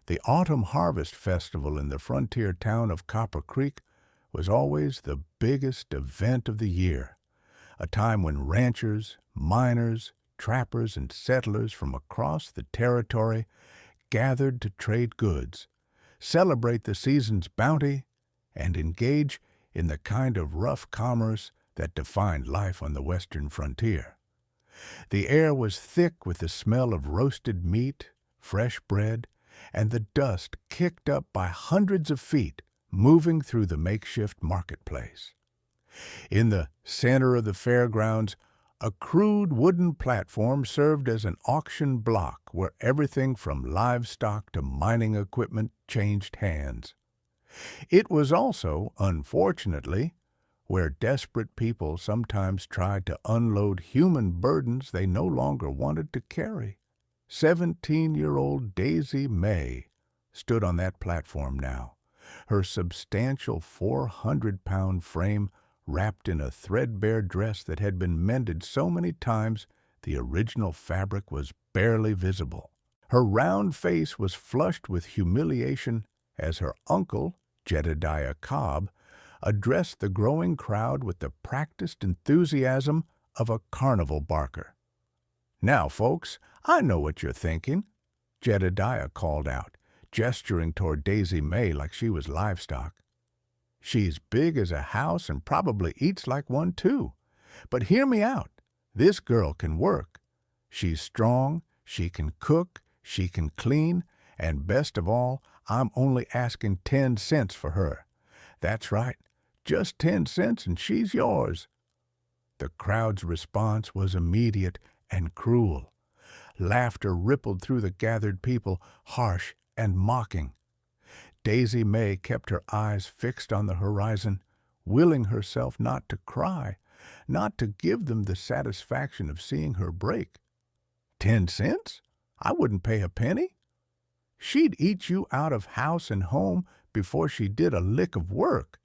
The Autumn Harvest Festival in the frontier town of Copper Creek was always the biggest event of the year, a time when ranchers, miners, trappers, and settlers from across the territory gathered to trade goods, celebrate the season's bounty, and engage in the kind of rough commerce that defined life on the western frontier. The air was thick with the smell of roasted meat, fresh bread, and the dust kicked up by hundreds of feet moving through the makeshift marketplace. In the center of the fairgrounds, a crude wooden platform served as an auction block where everything from livestock to mining equipment changed hands. It was also, unfortunately, where desperate people sometimes tried to unload human burdens they no longer wanted to carry. 17-year-old Daisy May stood on that platform now, her substantial 400-pound frame wrapped in a threadbare dress that had been mended so many times the original fabric was barely visible. Her round face was flushed with humiliation as her uncle, Jedediah Cobb, addressed the growing crowd with the practiced enthusiasm of a carnival barker. "Now, folks, I know what you're thinking," Jedediah called out, gesturing toward Daisy May like she was livestock. "She's big as a house and probably eats like one, too. But hear me out. This girl can work. She's strong, she can cook, she can clean, and best of all, I'm only asking 10 cents for her. That's right, just 10 cents and she's yours." The crowd's response was immediate and cruel. Laughter rippled through the gathered people, harsh and mocking. Daisy May kept her eyes fixed on the horizon, willing herself not to cry, not to give them the satisfaction of seeing her break. 10 cents? I wouldn't pay a penny. She'd eat you out of house and home before she did a lick of work.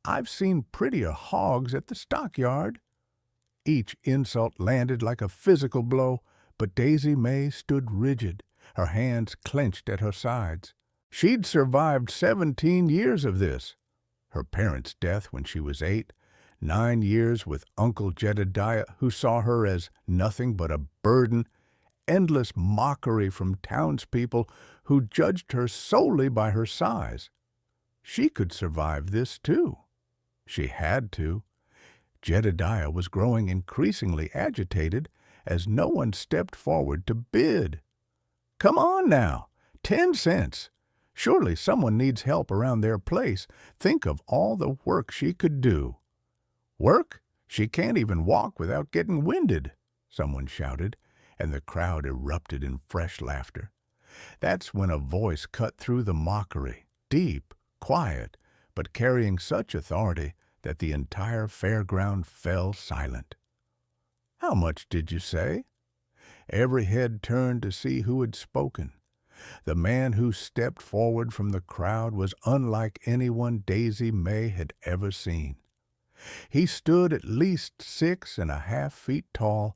I've seen prettier hogs at the stockyard. Each insult landed like a physical blow, but Daisy May stood rigid, her hands clenched at her sides. She'd survived 17 years of this. Her parents' death when she was 8, 9 years with Uncle Jedediah, who saw her as nothing but a burden, endless mockery from townspeople who judged her solely by her size. She could survive this, too. She had to. Jedediah was growing increasingly agitated as no one stepped forward to bid. "Come on now, 10 cents. Surely someone needs help around their place. Think of all the work she could do." "Work? She can't even walk without getting winded," someone shouted, and the crowd erupted in fresh laughter. That's when a voice cut through the mockery, deep, quiet, but carrying such authority that the entire fairground fell silent. "How much did you say?" Every head turned to see who had spoken. The man who stepped forward from the crowd was unlike anyone Daisy May had ever seen. He stood at least 6.5 feet tall,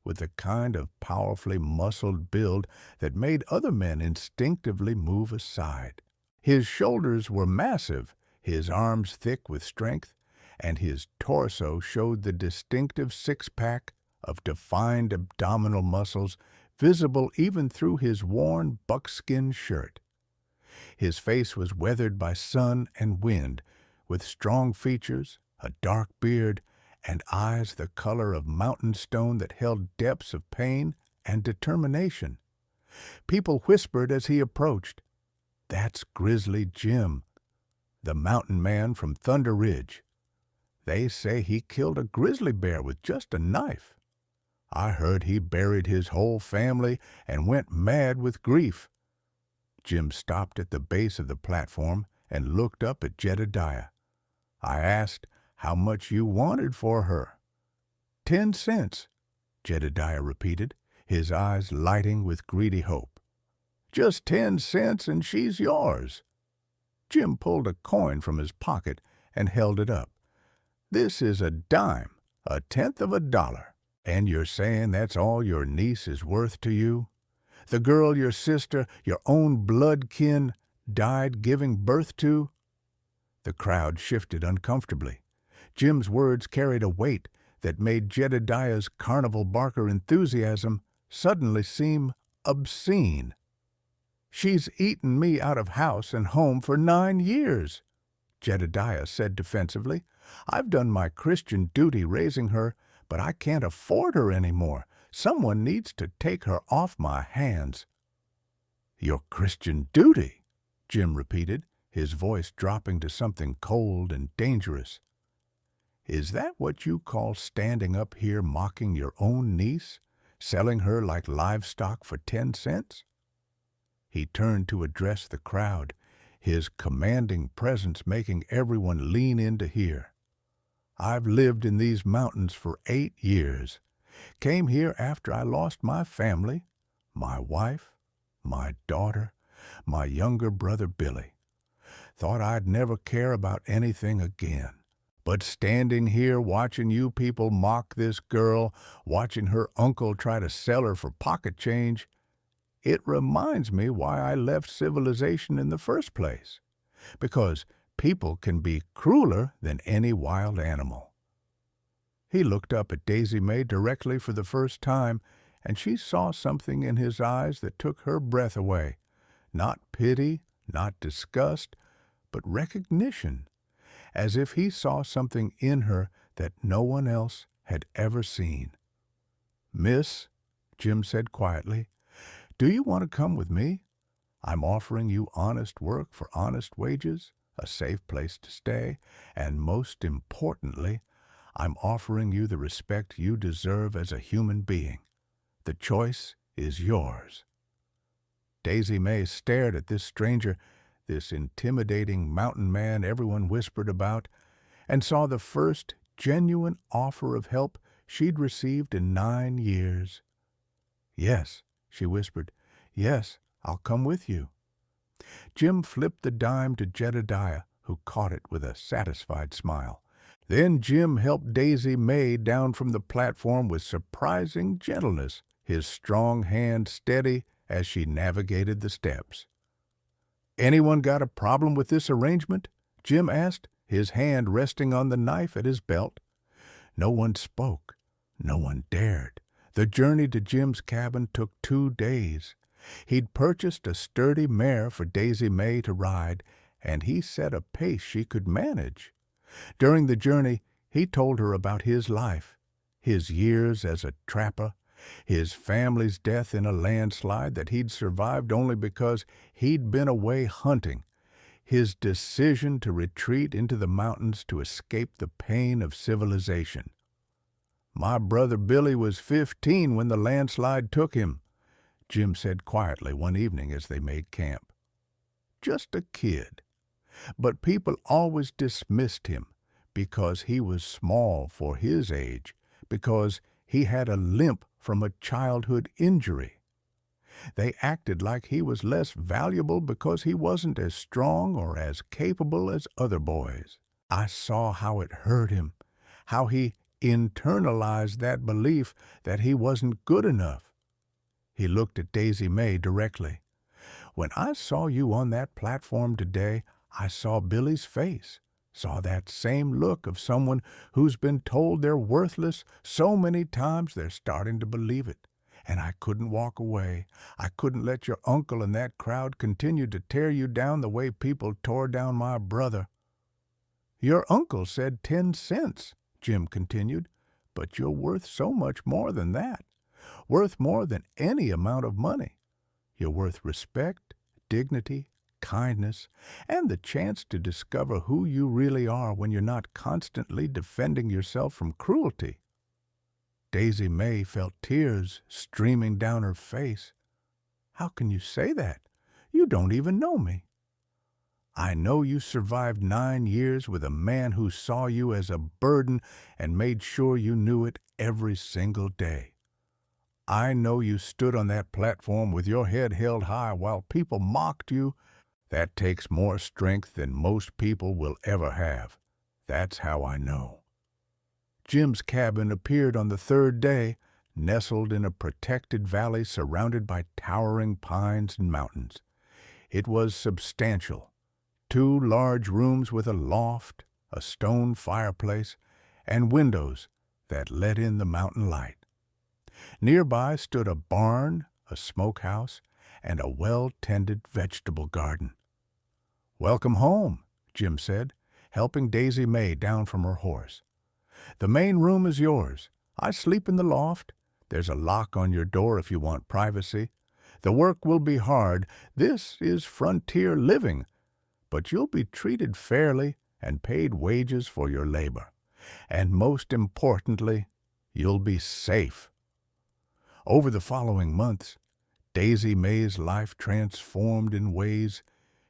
with the kind of powerfully muscled build that made other men instinctively move aside. His shoulders were massive, his arms thick with strength, and his torso showed the distinctive six-pack of defined abdominal muscles visible even through his worn buckskin shirt. His face was weathered by sun and wind, with strong features, a dark beard, and eyes the color of mountain stone that held depths of pain and determination. People whispered as he approached, "That's Grizzly Jim, the mountain man from Thunder Ridge. They say he killed a grizzly bear with just a knife. I heard he buried his whole family and went mad with grief." Jim stopped at the base of the platform and looked up at Jedediah. "I asked how much you wanted for her." 10 cents, Jedediah repeated, his eyes lighting with greedy hope. "Just 10 cents and she's yours." Jim pulled a coin from his pocket and held it up. "This is a dime, 1/10 of a dollar. And you're saying that's all your niece is worth to you?" The girl your sister, your own blood kin, died giving birth to?" The crowd shifted uncomfortably. Jim's words carried a weight that made Jedediah's carnival barker enthusiasm suddenly seem obscene. "She's eaten me out of house and home for 9 years," Jedediah said defensively. "I've done my Christian duty raising her, but I can't afford her anymore. Someone needs to take her off my hands." "Your Christian duty?" Jim repeated, his voice dropping to something cold and dangerous. "Is that what you call standing up here mocking your own niece, selling her like livestock for 10 cents? He turned to address the crowd, his commanding presence making everyone lean in to hear. "I've lived in these mountains for 8 years. Came here after I lost my family, my wife, my daughter, my younger brother Billy. Thought I'd never care about anything again. But standing here watching you people mock this girl, watching her uncle try to sell her for pocket change, it reminds me why I left civilization in the first place. Because people can be crueler than any wild animal." He looked up at Daisy May directly for the first time, and she saw something in his eyes that took her breath away. Not pity, not disgust, but recognition, as if he saw something in her that no one else had ever seen. "Miss," Jim said quietly, "do you want to come with me? I'm offering you honest work for honest wages, a safe place to stay, and most importantly, I'm offering you the respect you deserve as a human being. The choice is yours." Daisy May stared at this stranger, this intimidating mountain man everyone whispered about, and saw the first genuine offer of help she'd received in 9 years. "Yes," she whispered, "yes, I'll come with you." Jim flipped the dime to Jedediah, who caught it with a satisfied smile. Then Jim helped Daisy May down from the platform with surprising gentleness, his strong hand steady as she navigated the steps. "Anyone got a problem with this arrangement?" Jim asked, his hand resting on the knife at his belt. No one spoke. No one dared. The journey to Jim's cabin took 2 days. He'd purchased a sturdy mare for Daisy May to ride, and he set a pace she could manage. During the journey, he told her about his life, his years as a trapper, his family's death in a landslide that he'd survived only because he'd been away hunting, his decision to retreat into the mountains to escape the pain of civilization. "My brother Billy was 15 when the landslide took him," Jim said quietly one evening as they made camp. "Just a kid. But people always dismissed him because he was small for his age, because he had a limp from a childhood injury. They acted like he was less valuable because he wasn't as strong or as capable as other boys. I saw how it hurt him, how he internalized that belief that he wasn't good enough." He looked at Daisy May directly. "When I saw you on that platform today, I saw Billy's face, saw that same look of someone who's been told they're worthless so many times they're starting to believe it. And I couldn't walk away. I couldn't let your uncle and that crowd continue to tear you down the way people tore down my brother." "Your uncle said 10 cents, Jim continued, "but you're worth so much more than that, worth more than any amount of money. You're worth respect, dignity, kindness, and the chance to discover who you really are when you're not constantly defending yourself from cruelty." Daisy May felt tears streaming down her face. "How can you say that? You don't even know me." "I know you survived 9 years with a man who saw you as a burden and made sure you knew it every single day. I know you stood on that platform with your head held high while people mocked you. That takes more strength than most people will ever have. That's how I know." Jim's cabin appeared on the 3rd day, nestled in a protected valley surrounded by towering pines and mountains. It was substantial. 2 large rooms with a loft, a stone fireplace, and windows that let in the mountain light. Nearby stood a barn, a smokehouse, and a well-tended vegetable garden. "Welcome home," Jim said, helping Daisy May down from her horse. "The main room is yours. I sleep in the loft. There's a lock on your door if you want privacy. The work will be hard. This is frontier living, but you'll be treated fairly and paid wages for your labor. And most importantly, you'll be safe." Over the following months, Daisy May's life transformed in ways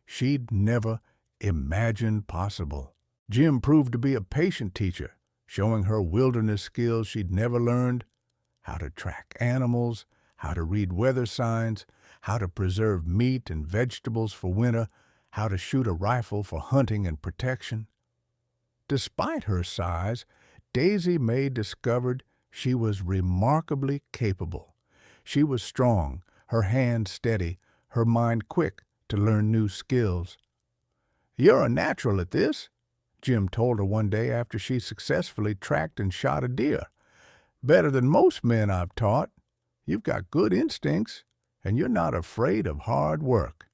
she'd never imagined possible. Jim proved to be a patient teacher, showing her wilderness skills she'd never learned: how to track animals, how to read weather signs, how to preserve meat and vegetables for winter, how to shoot a rifle for hunting and protection. Despite her size, Daisy May discovered she was remarkably capable. She was strong, her hands steady, her mind quick to learn new skills. "You're a natural at this," Jim told her one day after she successfully tracked and shot a deer. "Better than most men I've taught. You've got good instincts, and you're not afraid of hard work."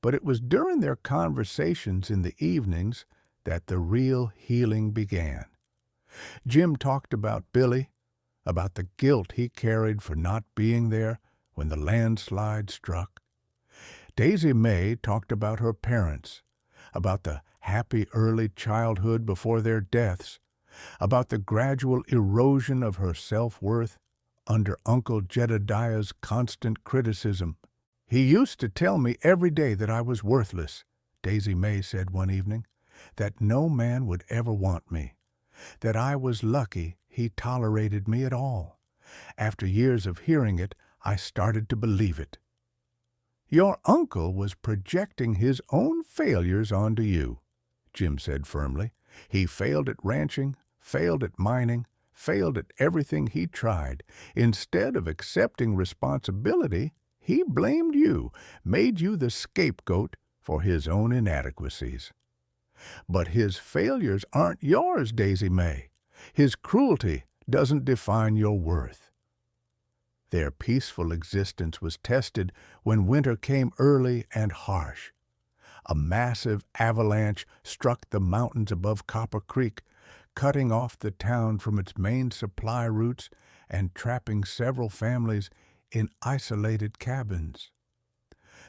But it was during their conversations in the evenings that the real healing began. Jim talked about Billy, about the guilt he carried for not being there when the landslide struck. Daisy May talked about her parents, about the happy early childhood before their deaths, about the gradual erosion of her self-worth under Uncle Jedediah's constant criticism. "He used to tell me every day that I was worthless," Daisy May said one evening, "that no man would ever want me, that I was lucky he tolerated me at all. After years of hearing it, I started to believe it." "Your uncle was projecting his own failures onto you," Jim said firmly. "He failed at ranching, failed at mining, failed at everything he tried. Instead of accepting responsibility, he blamed you, made you the scapegoat for his own inadequacies. But his failures aren't yours, Daisy May. His cruelty doesn't define your worth." Their peaceful existence was tested when winter came early and harsh. A massive avalanche struck the mountains above Copper Creek, cutting off the town from its main supply routes and trapping several families in isolated cabins.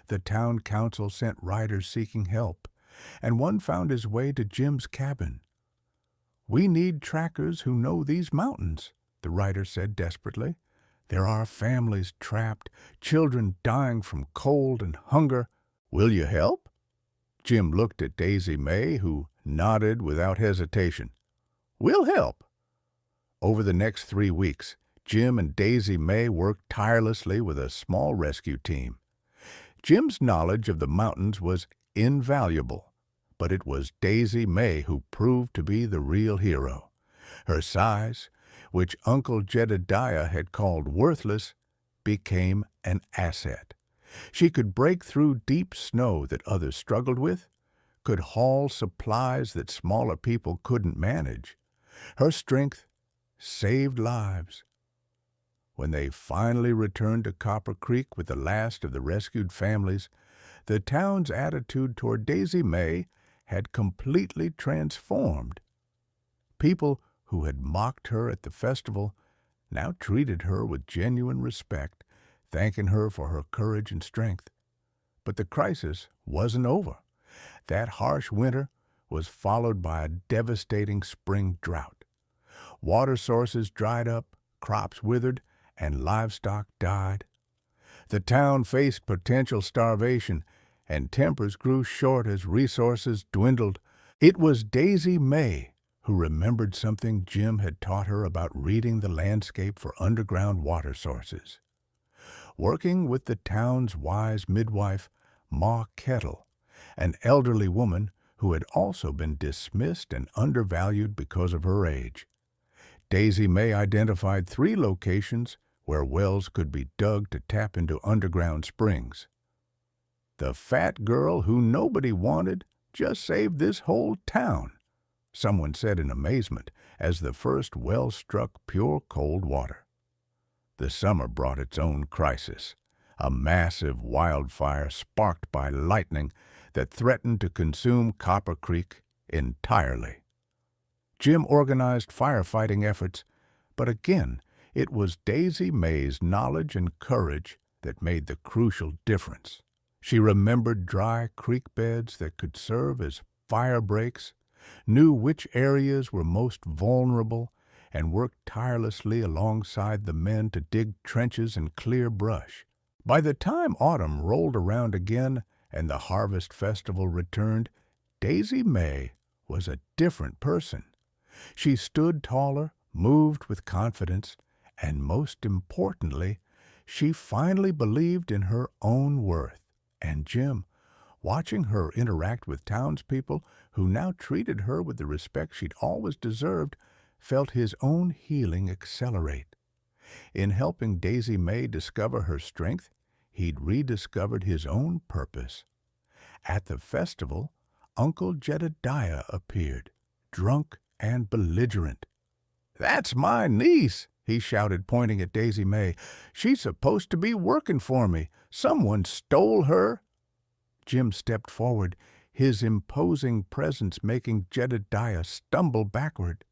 The town council sent riders seeking help, and one found his way to Jim's cabin. "We need trackers who know these mountains," the rider said desperately. "There are families trapped, children dying from cold and hunger. Will you help?" Jim looked at Daisy May, who nodded without hesitation. "We'll help." Over the next 3 weeks, Jim and Daisy May worked tirelessly with a small rescue team. Jim's knowledge of the mountains was invaluable, but it was Daisy May who proved to be the real hero. Her size, which Uncle Jedediah had called worthless, became an asset. She could break through deep snow that others struggled with, could haul supplies that smaller people couldn't manage. Her strength saved lives. When they finally returned to Copper Creek with the last of the rescued families, the town's attitude toward Daisy May had completely transformed. People who had mocked her at the festival now treated her with genuine respect, thanking her for her courage and strength. But the crisis wasn't over. That harsh winter was followed by a devastating spring drought. Water sources dried up, crops withered, and livestock died. The town faced potential starvation, and tempers grew short as resources dwindled. It was Daisy May who remembered something Jim had taught her about reading the landscape for underground water sources. Working with the town's wise midwife, Ma Kettle, an elderly woman who had also been dismissed and undervalued because of her age, Daisy May identified 3 locations where wells could be dug to tap into underground springs. "The fat girl who nobody wanted just saved this whole town," someone said in amazement as the first well struck pure cold water. The summer brought its own crisis, a massive wildfire sparked by lightning that threatened to consume Copper Creek entirely. Jim organized firefighting efforts, but again, it was Daisy May's knowledge and courage that made the crucial difference. She remembered dry creek beds that could serve as fire breaks, knew which areas were most vulnerable, and worked tirelessly alongside the men to dig trenches and clear brush. By the time autumn rolled around again and the harvest festival returned, Daisy May was a different person. She stood taller, moved with confidence, and most importantly, she finally believed in her own worth. And Jim, watching her interact with townspeople who now treated her with the respect she'd always deserved, felt his own healing accelerate. In helping Daisy May discover her strength, he'd rediscovered his own purpose. At the festival, Uncle Jedediah appeared, drunk and belligerent. "That's my niece," he shouted, pointing at Daisy May. "She's supposed to be working for me. Someone stole her." Jim stepped forward, his imposing presence making Jedediah stumble backward.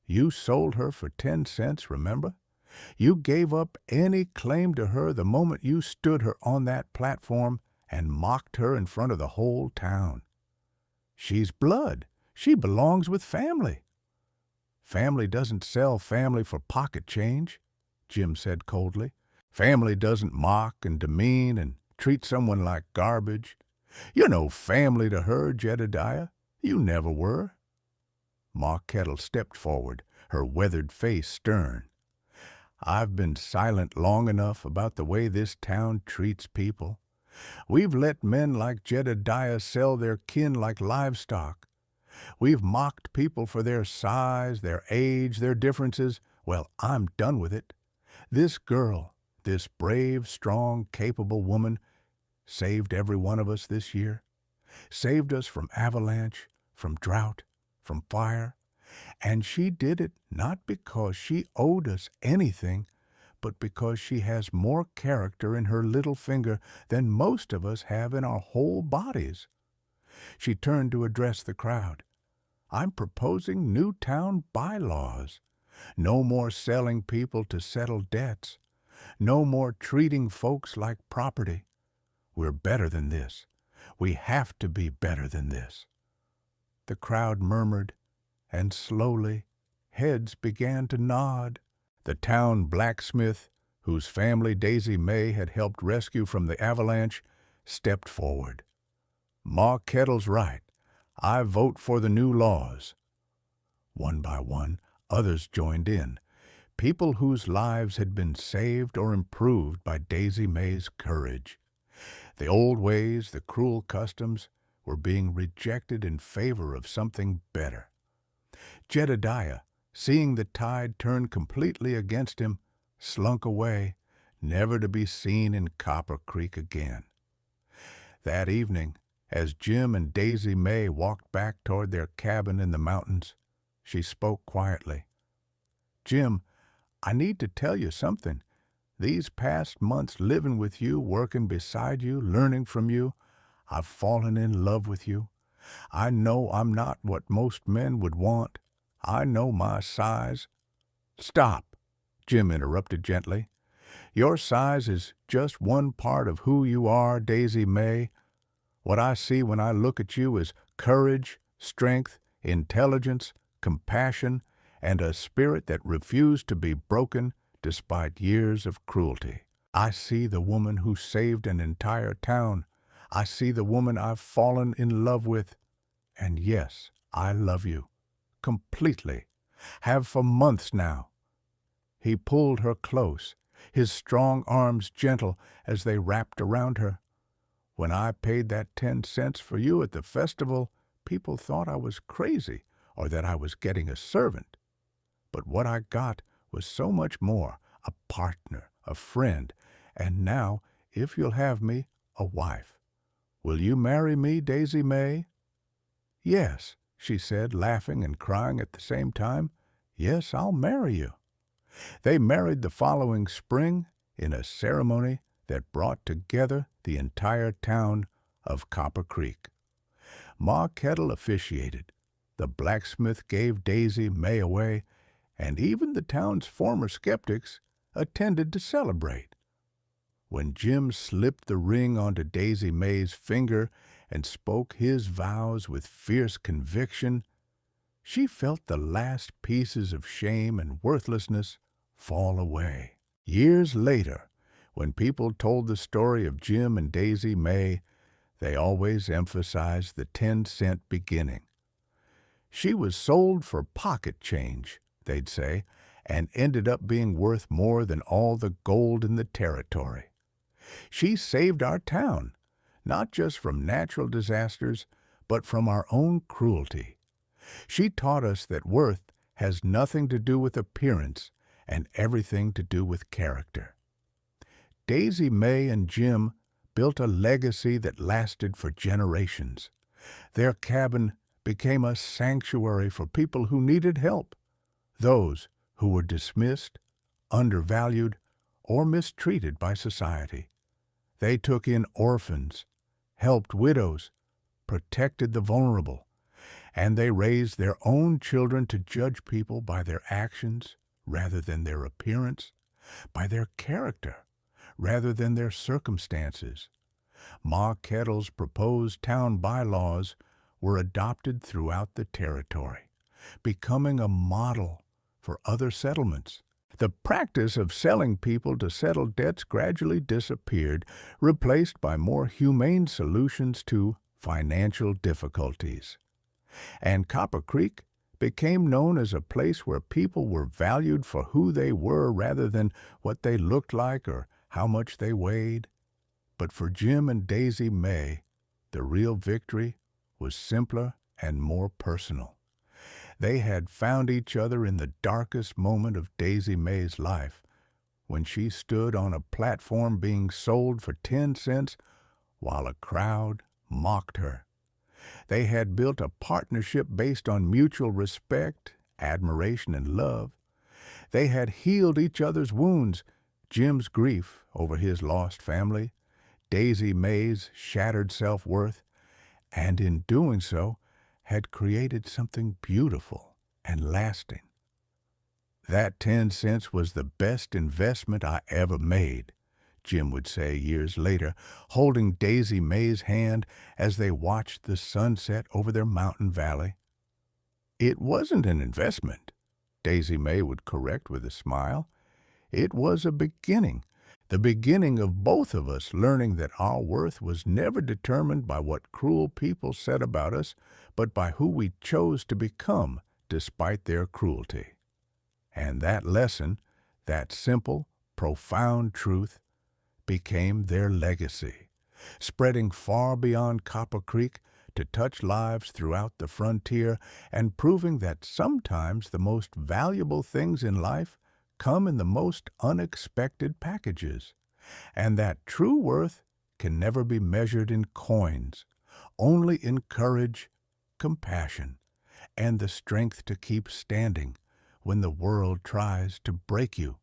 "You sold her for 10 cents, remember? You gave up any claim to her the moment you stood her on that platform and mocked her in front of the whole town. She's blood. She belongs with family." "Family doesn't sell family for pocket change," Jim said coldly. "Family doesn't mock and demean and treat someone like garbage. You're no family to her, Jedediah. You never were." Ma Kettle stepped forward, her weathered face stern. "I've been silent long enough about the way this town treats people. We've let men like Jedediah sell their kin like livestock. We've mocked people for their size, their age, their differences. Well, I'm done with it. This girl, this brave, strong, capable woman, saved every one of us this year. Saved us from avalanche, from drought, from fire. And she did it not because she owed us anything, but because she has more character in her little finger than most of us have in our whole bodies." She turned to address the crowd. "I'm proposing new town bylaws. No more selling people to settle debts. No more treating folks like property. We're better than this. We have to be better than this." The crowd murmured, and slowly heads began to nod. The town blacksmith, whose family Daisy May had helped rescue from the avalanche, stepped forward. "Ma Kettle's right. I vote for the new laws." One by one, others joined in, people whose lives had been saved or improved by Daisy May's courage. The old ways, the cruel customs, were being rejected in favor of something better. Jedediah, seeing the tide turn completely against him, slunk away, never to be seen in Copper Creek again. That evening, as Jim and Daisy May walked back toward their cabin in the mountains, she spoke quietly. "Jim, I need to tell you something. These past months living with you, working beside you, learning from you, I've fallen in love with you. I know I'm not what most men would want. I know my size." "Stop," Jim interrupted gently. "Your size is just one part of who you are, Daisy May. What I see when I look at you is courage, strength, intelligence, compassion, and a spirit that refused to be broken despite years of cruelty. I see the woman who saved an entire town. I see the woman I've fallen in love with. And yes, I love you. Completely. Have for months now." He pulled her close, his strong arms gentle as they wrapped around her. "When I paid that 10 cents for you at the festival, people thought I was crazy or that I was getting a servant. But what I got was so much more, a partner, a friend, and now, if you'll have me, a wife. Will you marry me, Daisy May?" "Yes," she said, laughing and crying at the same time. "Yes, I'll marry you." They married the following spring in a ceremony that brought together the entire town of Copper Creek. Ma Kettle officiated, the blacksmith gave Daisy May away, and even the town's former skeptics attended to celebrate. When Jim slipped the ring onto Daisy May's finger and spoke his vows with fierce conviction, she felt the last pieces of shame and worthlessness fall away. Years later, when people told the story of Jim and Daisy May, they always emphasized the 10-cent beginning. "She was sold for pocket change," they'd say, "and ended up being worth more than all the gold in the territory. She saved our town, not just from natural disasters, but from our own cruelty. She taught us that worth has nothing to do with appearance and everything to do with character." Daisy May and Jim built a legacy that lasted for generations. Their cabin became a sanctuary for people who needed help, those who were dismissed, undervalued, or mistreated by society. They took in orphans, helped widows, protected the vulnerable, and they raised their own children to judge people by their actions rather than their appearance, by their character rather than their circumstances. Ma Kettle's proposed town bylaws were adopted throughout the territory, becoming a model for other settlements. The practice of selling people to settle debts gradually disappeared, replaced by more humane solutions to financial difficulties. And Copper Creek became known as a place where people were valued for who they were rather than what they looked like or how much they weighed. But for Jim and Daisy May, the real victory was simpler and more personal. They had found each other in the darkest moment of Daisy May's life, when she stood on a platform being sold for 10 cents while a crowd mocked her. They had built a partnership based on mutual respect, admiration, and love. They had healed each other's wounds, Jim's grief over his lost family, Daisy May's shattered self-worth, and in doing so, had created something beautiful and lasting. "That 10 cents was the best investment I ever made," Jim would say years later, holding Daisy May's hand as they watched the sunset over their mountain valley. "It wasn't an investment," Daisy May would correct with a smile. "It was a beginning, the beginning of both of us learning that our worth was never determined by what cruel people said about us, but by who we chose to become despite their cruelty." And that lesson, that simple, profound truth, became their legacy, spreading far beyond Copper Creek to touch lives throughout the frontier and proving that sometimes the most valuable things in life come in the most unexpected packages, and that true worth can never be measured in coins, only in courage, compassion, and the strength to keep standing when the world tries to break you.